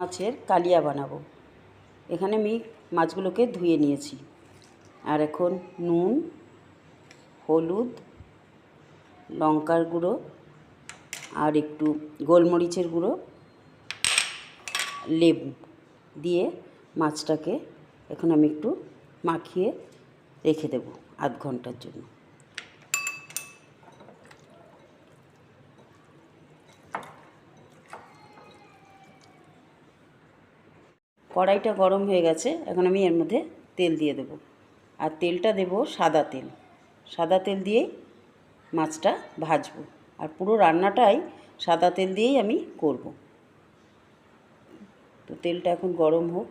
মাছের কালিয়া বানাবো। এখানে আমি মাছগুলোকে ধুয়ে নিয়েছি। আর এখন নুন, হলুদ, লঙ্কার গুঁড়ো আর একটু গোলমরিচের গুঁড়ো, লেবু দিয়ে মাছটাকে এখন আমি একটু মাখিয়ে রেখে দেব আধ ঘন্টার জন্য। কড়াইটা গরম হয়ে গেছে, এখন আমি এর মধ্যে তেল দিয়ে দেব। আর তেলটা দেব সাদা তেল। সাদা তেল দিয়েই মাছটা ভাজবো। আর পুরো রান্নাটাই সাদা তেল দিয়েই আমি করব। তো তেলটা এখন গরম হোক।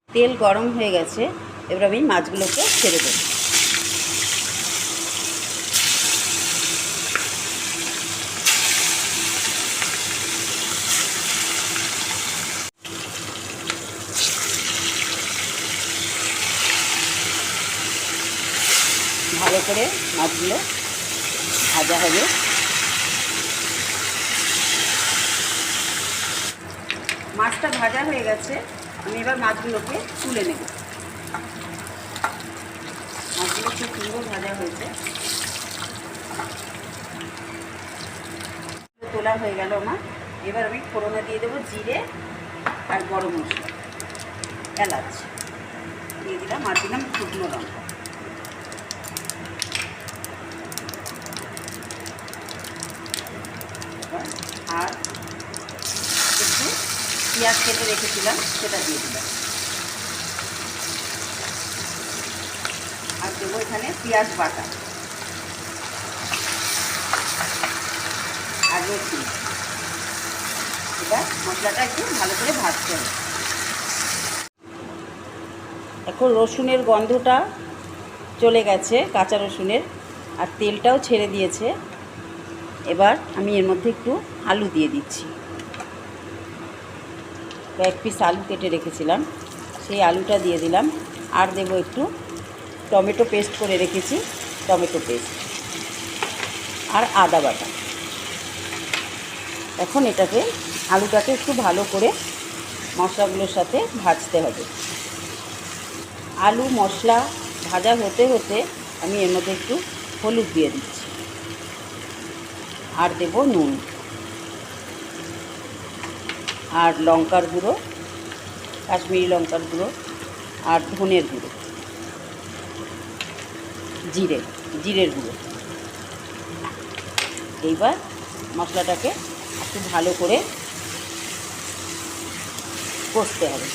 তেল গরম হয়ে গেছে, এবার আমি মাছগুলোকে ছেড়ে দেব। ভালো করে মাছগুলো ভাজা হবে। মাছটা ভাজা হয়ে গেছে, আমি এবার মাছগুলোকে তুলে নেব। মাছগুলো খুব সুন্দর ভাজা হয়েছে। তোলা হয়ে গেল আমার। এবার আমি ফোড়নে দিয়ে দেবো জিরে আর গরম মশলা, এলাচ দিয়ে দিলাম, আর দিলাম শুকনো লঙ্কা। আর একটু পেঁয়াজ কেটে রেখেছিলাম, সেটা দিয়ে দিলাম। আর দেবো এখানে পেঁয়াজ বাটা আর রসুন। এবার মশলাটা একটু ভালো করে ভাজতে হবে। এখন রসুনের গন্ধটা চলে গেছে, কাঁচা রসুনের, আর তেলটাও ছেড়ে দিয়েছে। এবার আমি এর মধ্যে একটু আলু দিয়ে দিচ্ছি। কয়েক পিস আলু কেটে রেখেছিলাম, সেই আলুটা দিয়ে দিলাম। আর দেবো একটু টমেটো পেস্ট করে রেখেছি, টমেটো পেস্ট আর আদা বাটা। এখন এটাকে, আলুটাকে একটু ভালো করে মশলাগুলোর সাথে ভাজতে হবে। আলু মশলা ভাজা হতে হতে আমি এর মধ্যে একটু হলুদ দিয়ে দিচ্ছি। আর দেব নুন আর লঙ্কার গুঁড়ো, কাশ্মীরি লঙ্কার গুঁড়ো আর ধনের গুঁড়ো, জিরের গুঁড়ো। এইবার মশলাটাকে একটু ভালো করে কষতে হবে।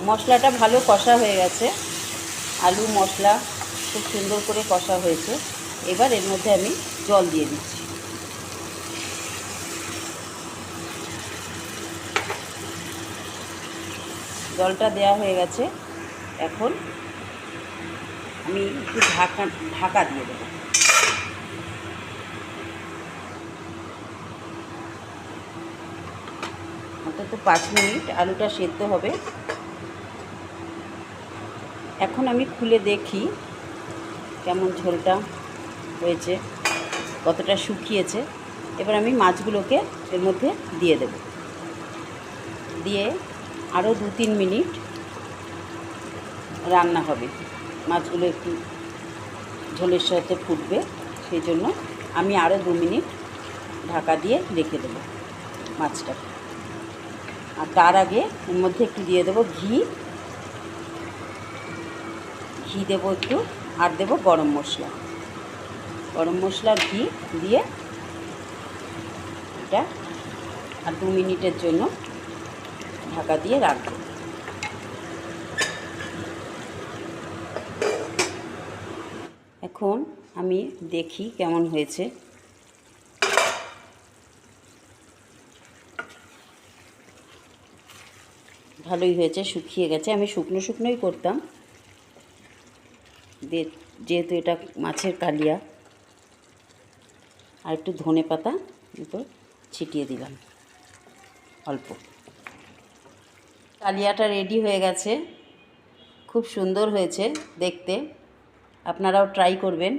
মশলাটা ভালো কষা হয়ে গেছে, আলু মশলা খুব সুন্দর করে কষা হয়েছে। এবার এর মধ্যে আমি জল দিয়ে দিচ্ছি। জলটা দেওয়া হয়ে গেছে, এখন আমি একটু ঢাকা দিয়ে দেবো। অন্তত 5 মিনিট আলুটা সেদ্ধ হবে। এখন আমি খুলে দেখি কেমন ঝোলটা হয়েছে, কতটা শুকিয়েছে। এবার আমি মাছগুলোকে এর মধ্যে দিয়ে দেব। দিয়ে আরও 2-3 মিনিট রান্না হবে। মাছগুলো একটু ঝোলের সাথে ফুটবে, সেই জন্য আমি আরও 2 মিনিট ঢাকা দিয়ে রেখে দেব মাছটাকে। আর তার আগে এর মধ্যে একটু দিয়ে দেবো ঘি দেবো একটু, আর দেবো গরম মশলা, ঘি দিয়ে এটা আর 2 মিনিটের জন্য ঢাকা দিয়ে রাখবো। এখন আমি দেখি কেমন হয়েছে। ভালোই হয়েছে, শুকিয়ে গেছে। আমি শুকনোই করতাম, যেহেতু এটা মাছের কালিয়া। আর একটু ধনে পাতা উপর ছিটিয়ে দিলাম অল্প। কালিয়াটা রেডি হয়ে গেছে, খুব সুন্দর হয়েছে দেখতে। আপনারাও ট্রাই করবেন।